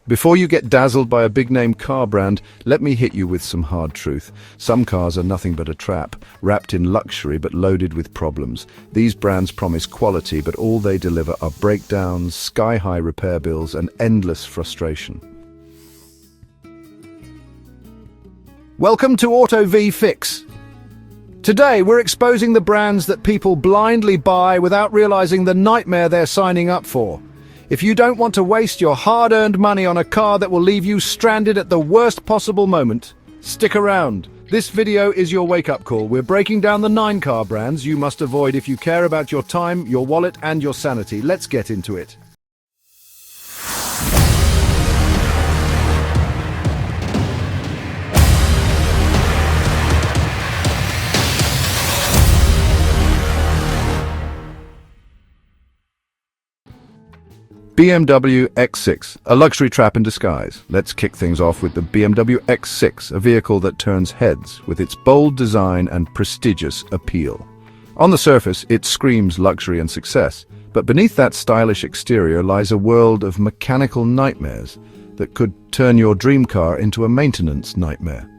Before you get dazzled by a big-name car brand, let me hit you with some hard truth. Some cars are nothing but a trap, wrapped in luxury but loaded with problems. These brands promise quality, but all they deliver are breakdowns, sky-high repair bills, and endless frustration. Welcome to Auto V Fix. Today, we're exposing the brands that people blindly buy without realizing the nightmare they're signing up for. If you don't want to waste your hard-earned money on a car that will leave you stranded at the worst possible moment, stick around. This video is your wake-up call. We're breaking down the 9 car brands you must avoid if you care about your time, your wallet, and your sanity. Let's get into it. BMW X6, a luxury trap in disguise. Let's kick things off with the BMW X6, a vehicle that turns heads with its bold design and prestigious appeal. On the surface, it screams luxury and success, but beneath that stylish exterior lies a world of mechanical nightmares that could turn your dream car into a maintenance nightmare.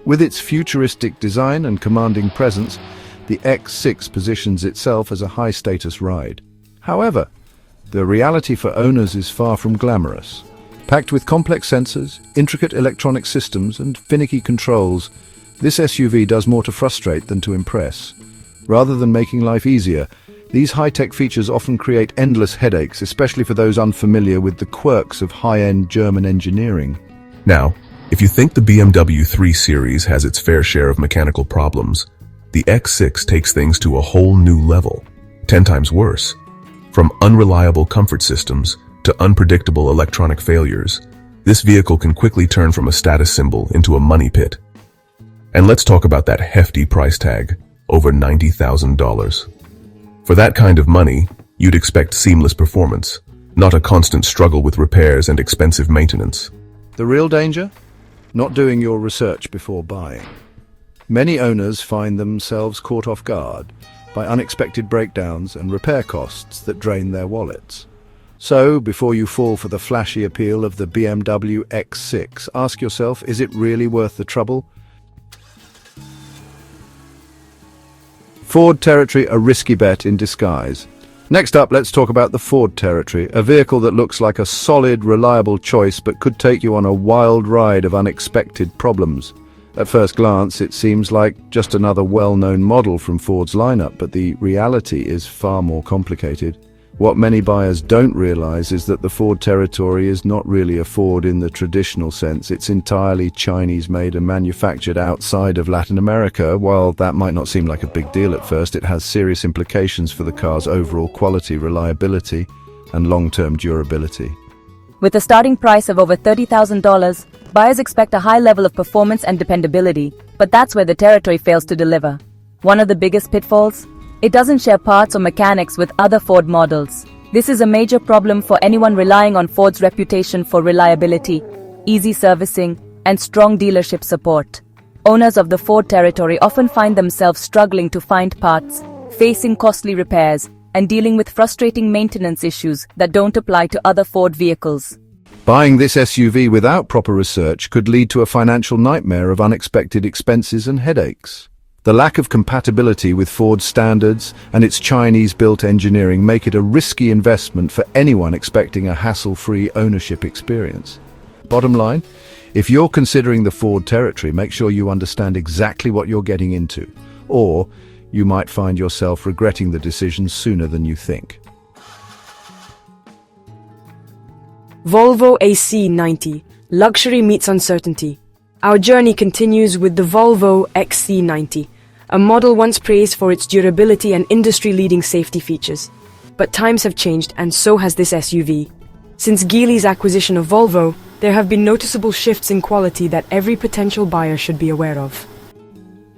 With its futuristic design and commanding presence, the X6 positions itself as a high-status ride. However, the reality for owners is far from glamorous. Packed with complex sensors, intricate electronic systems, and finicky controls, this SUV does more to frustrate than to impress. Rather than making life easier, these high-tech features often create endless headaches, especially for those unfamiliar with the quirks of high-end German engineering. Now, if you think the BMW 3 Series has its fair share of mechanical problems, the X6 takes things to a whole new level, 10 times worse. From unreliable comfort systems to unpredictable electronic failures, this vehicle can quickly turn from a status symbol into a money pit. And let's talk about that hefty price tag, over $90,000. For that kind of money, you'd expect seamless performance, not a constant struggle with repairs and expensive maintenance. The real danger? Not doing your research before buying. Many owners find themselves caught off guard by unexpected breakdowns and repair costs that drain their wallets. So, before you fall for the flashy appeal of the BMW X6, ask yourself, is it really worth the trouble? Ford Territory, a risky bet in disguise. Next up, let's talk about the Ford Territory, a vehicle that looks like a solid, reliable choice but could take you on a wild ride of unexpected problems. At first glance, it seems like just another well-known model from Ford's lineup, but the reality is far more complicated. What many buyers don't realize is that the Ford Territory is not really a Ford in the traditional sense. It's entirely Chinese-made and manufactured outside of Latin America. While that might not seem like a big deal at first, it has serious implications for the car's overall quality, reliability, and long-term durability. With a starting price of over $30,000, buyers expect a high level of performance and dependability, but that's where the Territory fails to deliver. One of the biggest pitfalls? It doesn't share parts or mechanics with other Ford models. This is a major problem for anyone relying on Ford's reputation for reliability, easy servicing, and strong dealership support. Owners of the Ford Territory often find themselves struggling to find parts, facing costly repairs, and dealing with frustrating maintenance issues that don't apply to other Ford vehicles. Buying this SUV without proper research could lead to a financial nightmare of unexpected expenses and headaches. The lack of compatibility with Ford's standards and its Chinese-built engineering make it a risky investment for anyone expecting a hassle-free ownership experience. Bottom line, if you're considering the Ford Territory, make sure you understand exactly what you're getting into, or you might find yourself regretting the decision sooner than you think. Volvo XC90. Luxury meets uncertainty. Our journey continues with the Volvo XC90, a model once praised for its durability and industry-leading safety features. But times have changed, and so has this SUV. Since Geely's acquisition of Volvo, there have been noticeable shifts in quality that every potential buyer should be aware of.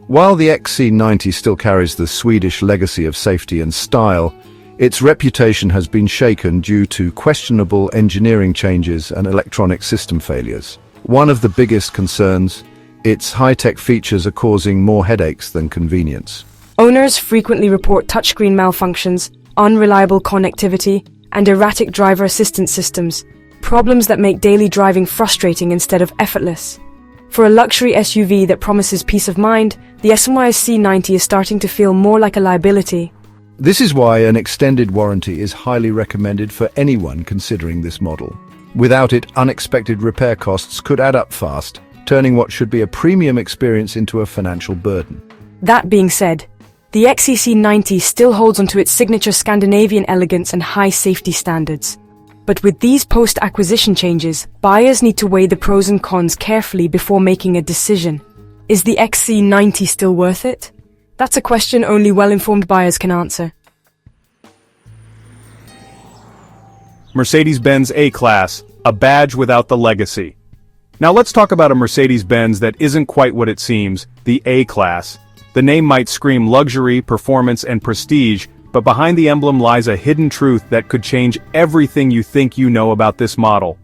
While the XC90 still carries the Swedish legacy of safety and style, its reputation has been shaken due to questionable engineering changes and electronic system failures. One of the biggest concerns, its high-tech features are causing more headaches than convenience. Owners frequently report touchscreen malfunctions, unreliable connectivity, and erratic driver assistance systems, problems that make daily driving frustrating instead of effortless. For a luxury SUV that promises peace of mind, the SMY's C90 is starting to feel more like a liability. This is why an extended warranty is highly recommended for anyone considering this model. Without it, unexpected repair costs could add up fast, turning what should be a premium experience into a financial burden. That being said, the XC90 still holds onto its signature Scandinavian elegance and high safety standards. But with these post-acquisition changes, buyers need to weigh the pros and cons carefully before making a decision. Is the XC90 still worth it? That's a question only well-informed buyers can answer. Mercedes-Benz A-Class, a badge without the legacy. Now let's talk about a Mercedes-Benz that isn't quite what it seems, the A-Class. The name might scream luxury, performance, and prestige, but behind the emblem lies a hidden truth that could change everything you think you know about this model.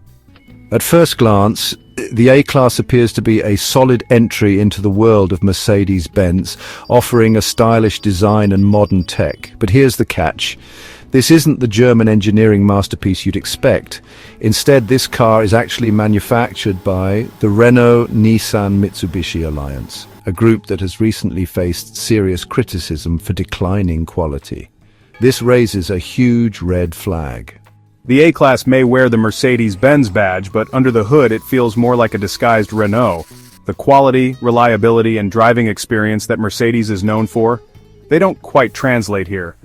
At first glance, the A-Class appears to be a solid entry into the world of Mercedes-Benz, offering a stylish design and modern tech. But here's the catch. This isn't the German engineering masterpiece you'd expect. Instead, this car is actually manufactured by the Renault-Nissan-Mitsubishi Alliance, a group that has recently faced serious criticism for declining quality. This raises a huge red flag. The A-Class may wear the Mercedes-Benz badge, but under the hood it feels more like a disguised Renault. The quality, reliability, and driving experience that Mercedes is known for, they don't quite translate here.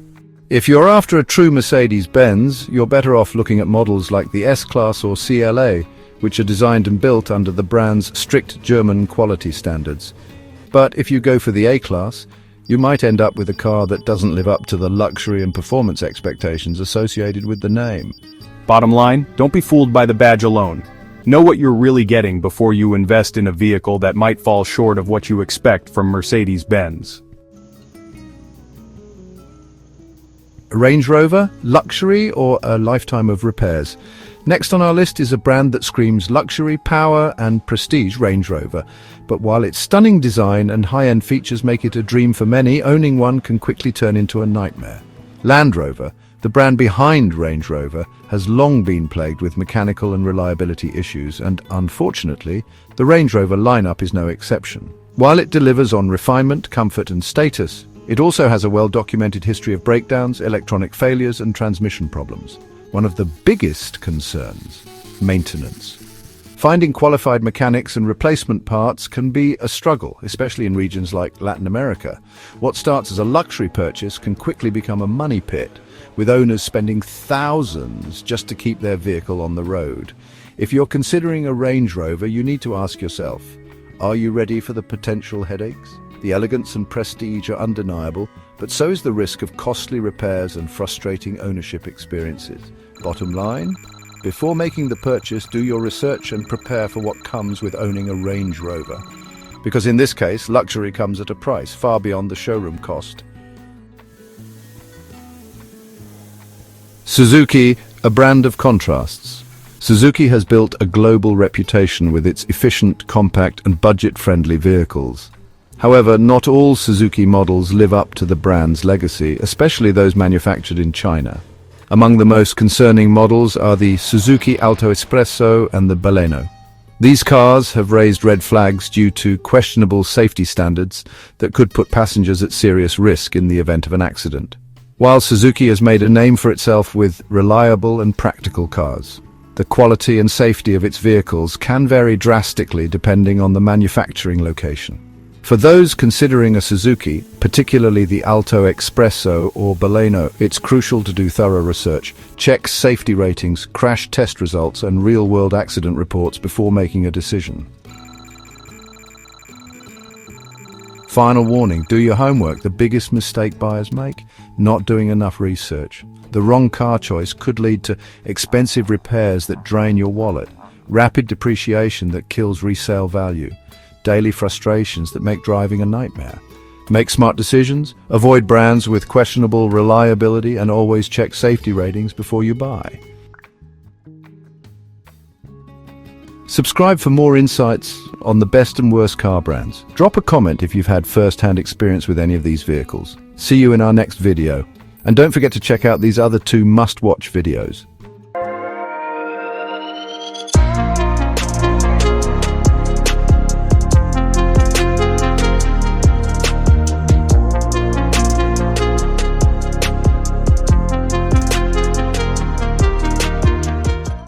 If you're after a true Mercedes-Benz, you're better off looking at models like the S-Class or CLA, which are designed and built under the brand's strict German quality standards. But if you go for the A-Class, you might end up with a car that doesn't live up to the luxury and performance expectations associated with the name. Bottom line, don't be fooled by the badge alone. Know what you're really getting before you invest in a vehicle that might fall short of what you expect from Mercedes-Benz. A Range Rover, luxury, or a lifetime of repairs? Next on our list is a brand that screams luxury, power, and prestige, Range Rover. But while its stunning design and high-end features make it a dream for many, owning one can quickly turn into a nightmare. Land Rover, the brand behind Range Rover, has long been plagued with mechanical and reliability issues, and unfortunately, the Range Rover lineup is no exception. While it delivers on refinement, comfort, and status, it also has a well-documented history of breakdowns, electronic failures, and transmission problems. One of the biggest concerns, maintenance. Finding qualified mechanics and replacement parts can be a struggle, especially in regions like Latin America. What starts as a luxury purchase can quickly become a money pit, with owners spending thousands just to keep their vehicle on the road. If you're considering a Range Rover, you need to ask yourself, are you ready for the potential headaches? The elegance and prestige are undeniable, but so is the risk of costly repairs and frustrating ownership experiences. Bottom line, before making the purchase, do your research and prepare for what comes with owning a Range Rover. Because in this case, luxury comes at a price far beyond the showroom cost. Suzuki, a brand of contrasts. Suzuki has built a global reputation with its efficient, compact, and budget-friendly vehicles. However, not all Suzuki models live up to the brand's legacy, especially those manufactured in China. Among the most concerning models are the Suzuki Alto Espresso and the Baleno. These cars have raised red flags due to questionable safety standards that could put passengers at serious risk in the event of an accident. While Suzuki has made a name for itself with reliable and practical cars, the quality and safety of its vehicles can vary drastically depending on the manufacturing location. For those considering a Suzuki, particularly the Alto Espresso or Baleno, it's crucial to do thorough research. Check safety ratings, crash test results, and real-world accident reports before making a decision. Final warning, do your homework. The biggest mistake buyers make? Not doing enough research. The wrong car choice could lead to expensive repairs that drain your wallet, rapid depreciation that kills resale value, daily frustrations that make driving a nightmare. Make smart decisions, avoid brands with questionable reliability, and always check safety ratings before you buy. Subscribe for more insights on the best and worst car brands. Drop a comment if you've had first-hand experience with any of these vehicles. See you in our next video. And don't forget to check out these other 2 must-watch videos.